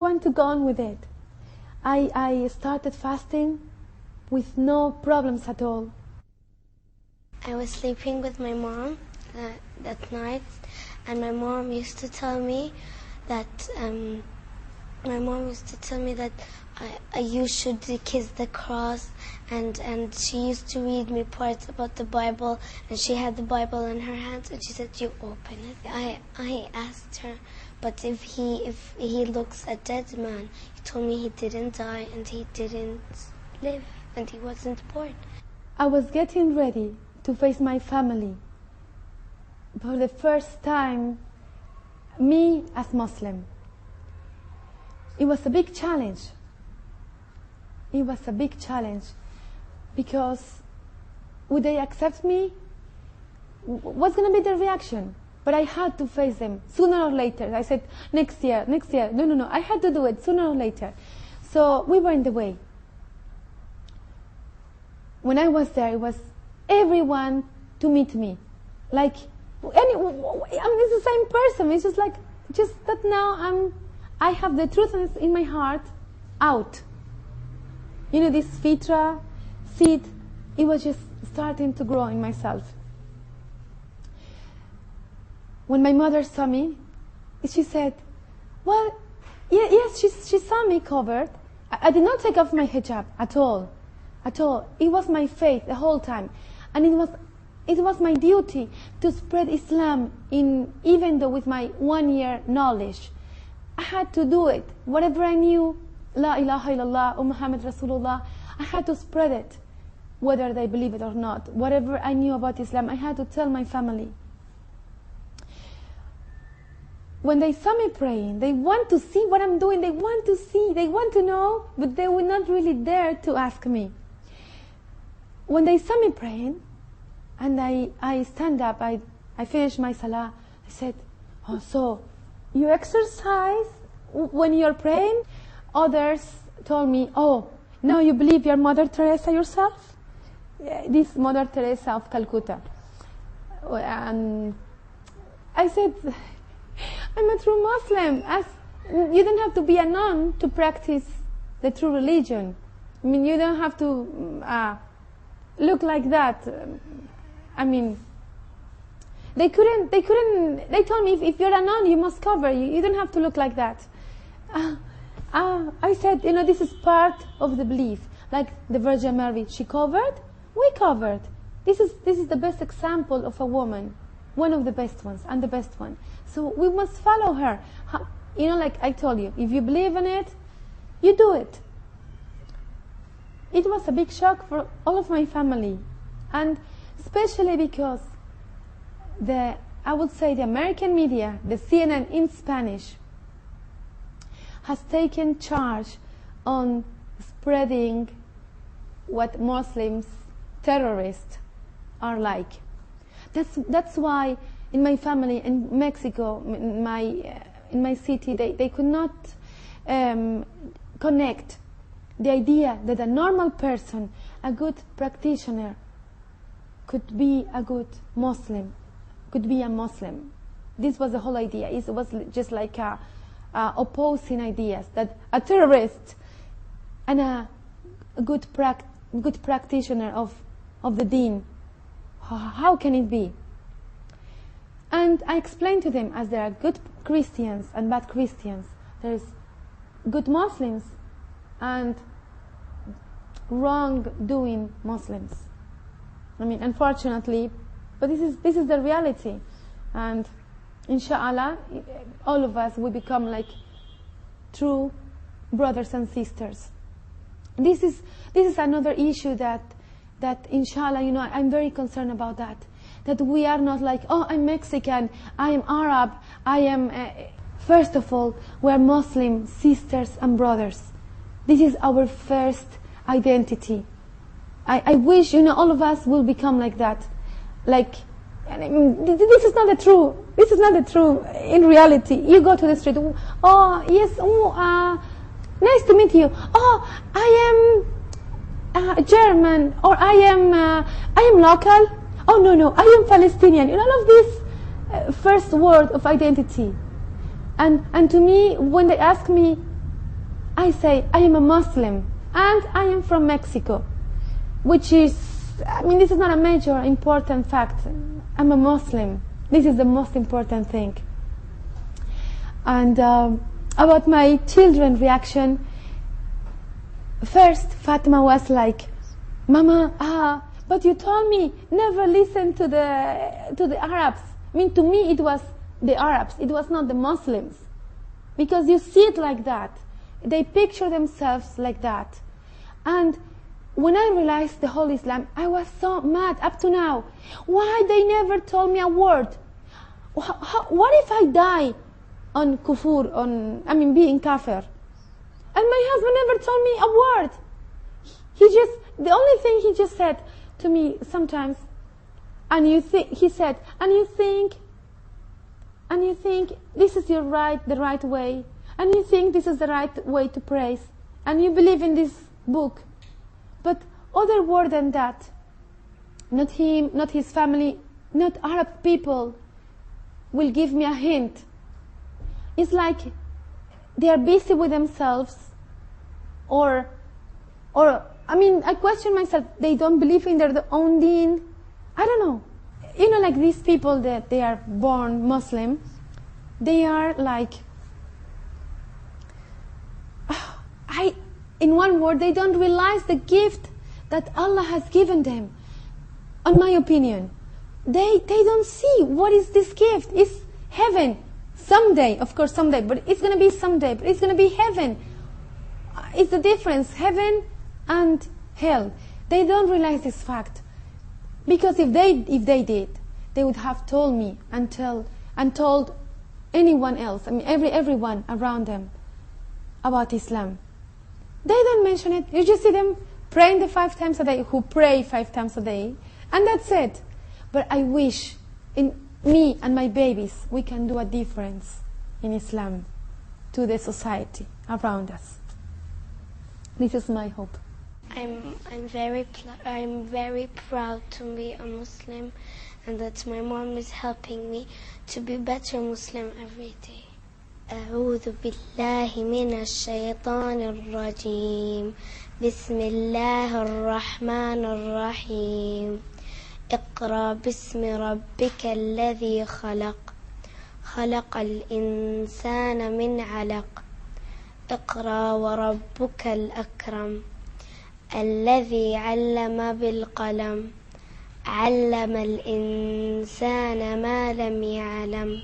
want to go on with it. I started fasting with no problems at all. I was sleeping with my mom that night, and my mom used to tell me that you should kiss the cross, and she used to read me parts about the Bible, and she had the Bible in her hands, and she said, "You open it." I asked her, but if he looks a dead man, he told me he didn't die and he didn't live and he wasn't born. I was getting ready to face my family for the first time, me as Muslim. It was a big challenge. It was a big challenge because would they accept me? What's going to be their reaction? But I had to face them sooner or later. I said, next year. No. I had to do it sooner or later. So we were in the way. When I was there, it was everyone to meet me. Like, it's the same person. It's just that now I have the truth in my heart out. This fitra seed, it was just starting to grow in myself. When my mother saw me, she said, well, yes, she saw me covered. I did not take off my hijab at all. It was my faith the whole time. And it was my duty to spread Islam even though with my 1 year knowledge. I had to do it. Whatever I knew, La ilaha illallah, Muhammad Rasulullah, I had to spread it, whether they believe it or not. Whatever I knew about Islam, I had to tell my family. When they saw me praying, they want to see what I'm doing, they want to know, but they were not really there to ask me. When they saw me praying, and I stand up, I finish my salah, I said, oh, so you exercise when you're praying? Others told me, oh, now you believe you're Mother Teresa yourself? This Mother Teresa of Calcutta. And I said, I'm a true Muslim. You don't have to be a nun to practice the true religion. I mean, you don't have to look like that. They couldn't, they told me, if you're a nun, you must cover. You don't have to look like that. I said, this is part of the belief. Like the Virgin Mary, she covered, we covered. This is the best example of a woman. One of the best ones, and the best one. So we must follow her. Like I told you, if you believe in it, you do it. It was a big shock for all of my family. And especially because I would say the American media, the CNN in Spanish, has taken charge on spreading what Muslims, terrorists, are like. That's why in my family in Mexico, in my city, they could not connect the idea that a normal person, a good practitioner, could be a good Muslim, could be a Muslim. This was the whole idea. It was just like opposing ideas, that a terrorist and a good practitioner of the deen, how can it be? And I explained to them, as there are good Christians and bad Christians, there's good Muslims and wrong-doing Muslims. Unfortunately, but this is the reality. And inshallah, all of us will become like true brothers and sisters. This is another issue that inshallah, I'm very concerned about that. That we are not like, oh, I'm Mexican, I am Arab, I am... First of all, we are Muslim sisters and brothers. This is our first identity. I wish, all of us will become like that. Like, this is not the true in reality. You go to the street, oh, yes, nice to meet you. Oh, I am German, or I am local. Oh, no, I am Palestinian. All of this first word of identity. And to me, when they ask me, I say I am a Muslim and I am from Mexico, which is, this is not a major important fact. I'm a Muslim. This is the most important thing. And about my children's reaction, first Fatima was like, Mama, but you told me never listen to the Arabs. To me it was the Arabs, it was not the Muslims. Because you see it like that. They picture themselves like that. And when I realized the whole Islam, I was so mad up to now. Why they never told me a word? What if I die on kufur, being kafir? And my husband never told me a word. The only thing he just said to me sometimes, he said, and you think this is the right way, and you think this is the right way to praise, and you believe in this book. But other word than that, not him, not his family, not Arab people will give me a hint. It's like they are busy with themselves, or I question myself, they don't believe in their own deen. I don't know. Like these people that they are born Muslim, they are like, in one word, they don't realize the gift that Allah has given them. In my opinion, they don't see what is this gift. It's heaven. Someday, of course someday, but it's going to be someday, but it's going to be heaven. It's the difference, heaven and hell. They don't realize this fact. Because if they did, they would have told me and told anyone else, everyone around them about Islam. They don't mention it. You just see them praying the 5 times a day, who pray 5 times a day, and that's it. But I wish in me and my babies we can do a difference in Islam to the society around us. This is my hope. I'm very proud to be a Muslim, and that my mom is helping me to be better Muslim every day. أعوذ بالله من الشيطان الرجيم. بسم الله الرحمن الرحيم. اقرأ باسم ربك الذي خلق. خلق الإنسان من علق. اقرأ وربك الأكرم. الذي علم بالقلم. علم الإنسان ما لم يعلم.